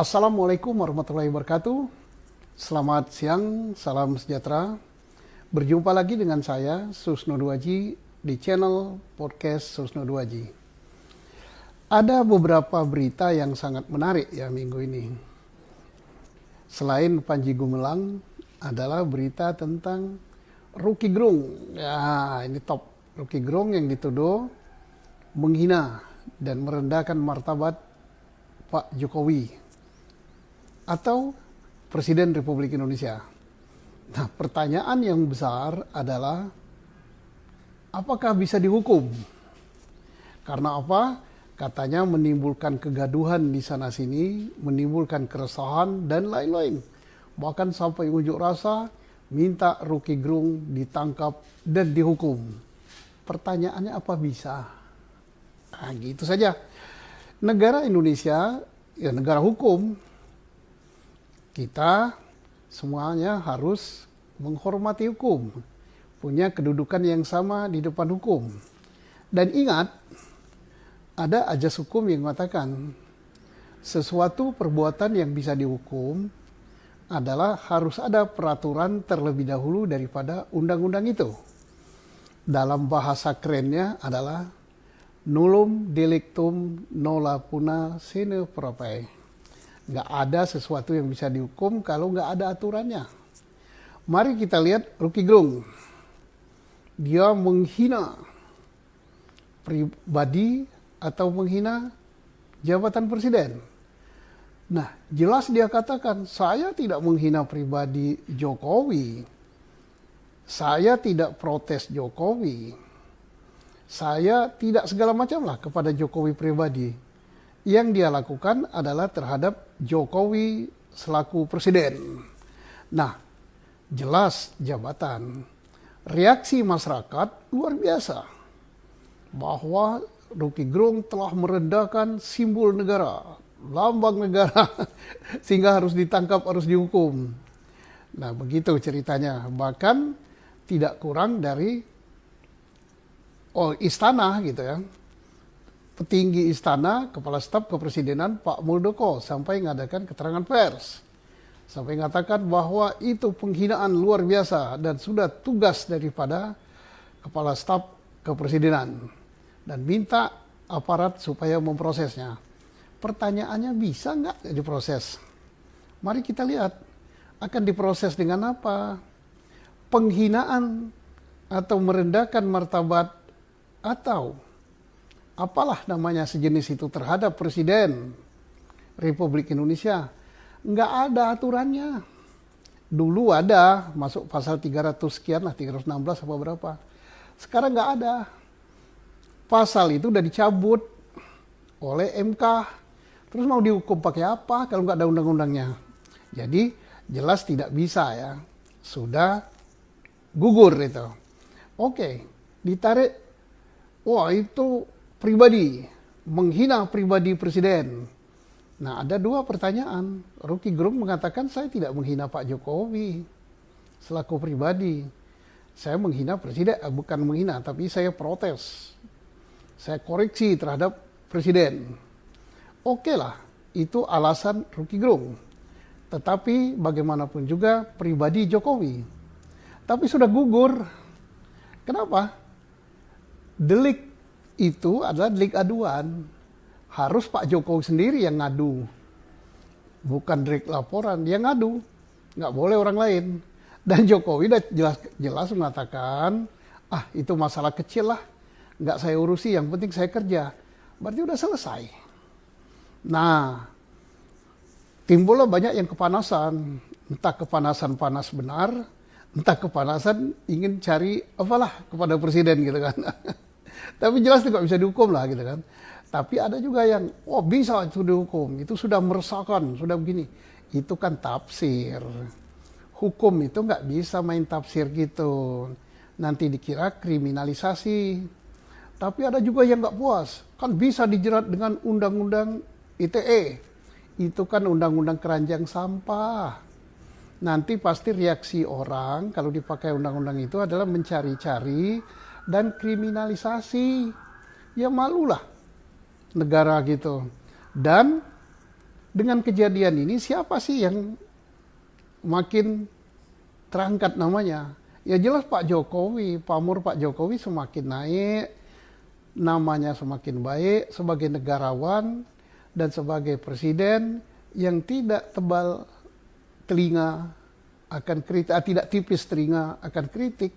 Assalamualaikum warahmatullahi wabarakatuh. Selamat siang, salam sejahtera. Berjumpa lagi dengan saya, Susno Duaji, di channel podcast Susno Duaji. Ada beberapa berita yang sangat menarik ya minggu ini. Selain Panji Gumilang, adalah berita tentang Roky Gerung. Ya, ini top. Roky Gerung yang dituduh menghina dan merendahkan martabat Pak Jokowi atau Presiden Republik Indonesia. Nah, pertanyaan yang besar adalah apakah bisa dihukum? Karena apa? Katanya menimbulkan kegaduhan di sana sini, menimbulkan keresahan dan lain-lain. Bahkan sampai unjuk rasa minta Roky Gerung ditangkap dan dihukum. Pertanyaannya apa bisa? Nah, gitu saja. Negara Indonesia ya negara hukum. Kita semuanya harus menghormati hukum, punya kedudukan yang sama di depan hukum. Dan ingat, ada ajas hukum yang mengatakan sesuatu perbuatan yang bisa dihukum adalah harus ada peraturan terlebih dahulu daripada undang-undang itu. Dalam bahasa kerennya adalah nullum delictum nola puna sine prope. Nggak ada sesuatu yang bisa dihukum kalau nggak ada aturannya. Mari kita lihat Roky Gerung. Dia menghina pribadi atau menghina jabatan presiden. Nah, jelas dia katakan, saya tidak menghina pribadi Jokowi. Saya tidak protes Jokowi. Saya tidak segala macam lah kepada Jokowi pribadi. Yang dia lakukan adalah terhadap Jokowi selaku presiden. Nah, jelas jabatan. Reaksi masyarakat luar biasa. Bahwa Roky Gerung telah merendahkan simbol negara, lambang negara, sehingga harus ditangkap, harus dihukum. Nah, begitu ceritanya. Bahkan tidak kurang dari istana gitu ya. Petinggi istana, kepala staf kepresidenan Pak Muldoko sampai mengadakan keterangan pers. Sampai mengatakan bahwa itu penghinaan luar biasa dan sudah tugas daripada kepala staf kepresidenan. Dan minta aparat supaya memprosesnya. Pertanyaannya bisa nggak diproses? Mari kita lihat. Akan diproses dengan apa? Penghinaan atau merendahkan martabat atau apalah namanya sejenis itu terhadap Presiden Republik Indonesia. Nggak ada aturannya. Dulu ada, masuk pasal 300 sekian lah, 316 apa berapa. Sekarang nggak ada. Pasal itu udah dicabut oleh MK. Terus mau dihukum pakai apa kalau nggak ada undang-undangnya? Jadi jelas tidak bisa ya. Sudah gugur itu. Oke, ditarik. Wah itu pribadi, menghina pribadi presiden. Nah, ada dua pertanyaan. Roky Gerung mengatakan saya tidak menghina Pak Jokowi selaku pribadi. Saya menghina presiden, bukan menghina, tapi saya protes. Saya koreksi terhadap presiden. Oke lah, itu alasan Roky Gerung. Tetapi bagaimanapun juga pribadi Jokowi. Tapi sudah gugur. Kenapa? Delik itu adalah delik aduan. Harus Pak Jokowi sendiri yang ngadu. Bukan delik laporan, dia ngadu. Nggak boleh orang lain. Dan Jokowi udah jelas mengatakan, itu masalah kecil lah. Nggak saya urusi, yang penting saya kerja. Berarti udah selesai. Nah, timbullah banyak yang kepanasan. Entah kepanasan panas benar, entah kepanasan ingin cari apalah kepada presiden gitu kan. Tapi jelas tidak bisa dihukum lah gitu kan. Tapi ada juga yang, bisa itu dihukum. Itu sudah meresahkan, sudah begini. Itu kan tafsir. Hukum itu nggak bisa main tafsir gitu. Nanti dikira kriminalisasi. Tapi ada juga yang nggak puas. Kan bisa dijerat dengan undang-undang ITE. Itu kan undang-undang keranjang sampah. Nanti pasti reaksi orang kalau dipakai undang-undang itu adalah mencari-cari dan kriminalisasi. Ya malulah negara gitu. Dan dengan kejadian ini siapa sih yang makin terangkat namanya? Ya jelas Pak Jokowi, pamor Pak Jokowi semakin naik, namanya semakin baik sebagai negarawan dan sebagai presiden yang tidak tebal telinga akan kritik, tidak tipis telinga akan kritik.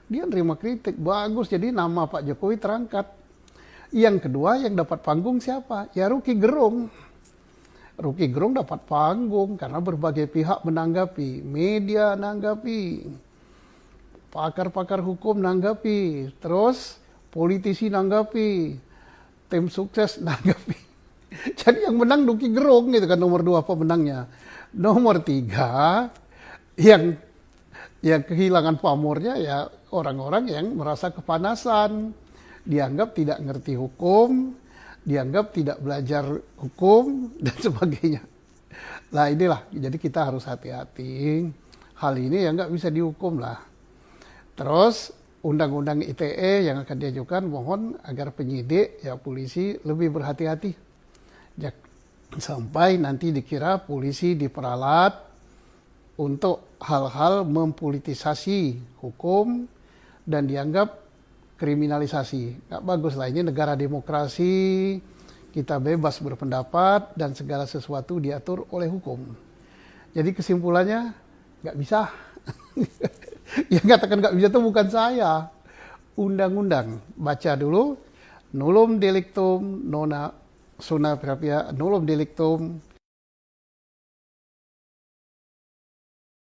Dia nerima kritik, bagus, jadi nama Pak Jokowi terangkat. Yang kedua yang dapat panggung siapa? Ya Rocky Gerung. Rocky Gerung dapat panggung karena berbagai pihak menanggapi, media nanggapi, pakar-pakar hukum nanggapi, terus politisi nanggapi, tim sukses nanggapi. Jadi yang menang Rocky Gerung gitu kan, nomor 2 pemenangnya. Nomor 3 yang kehilangan pamornya ya orang-orang yang merasa kepanasan, dianggap tidak ngerti hukum, dianggap tidak belajar hukum, dan sebagainya. Nah inilah, jadi kita harus hati-hati. Hal ini ya nggak bisa dihukum lah. Terus undang-undang ITE yang akan diajukan, mohon agar penyidik, ya polisi lebih berhati-hati. Sampai nanti dikira polisi diperalat untuk hal-hal mempolitisasi hukum dan dianggap kriminalisasi. Nggak bagus lah, ini negara demokrasi, kita bebas berpendapat dan segala sesuatu diatur oleh hukum. Jadi kesimpulannya nggak bisa. Yang katakan nggak bisa itu bukan saya, undang-undang. Baca dulu, nullum delictum nona sona propria nullum delictum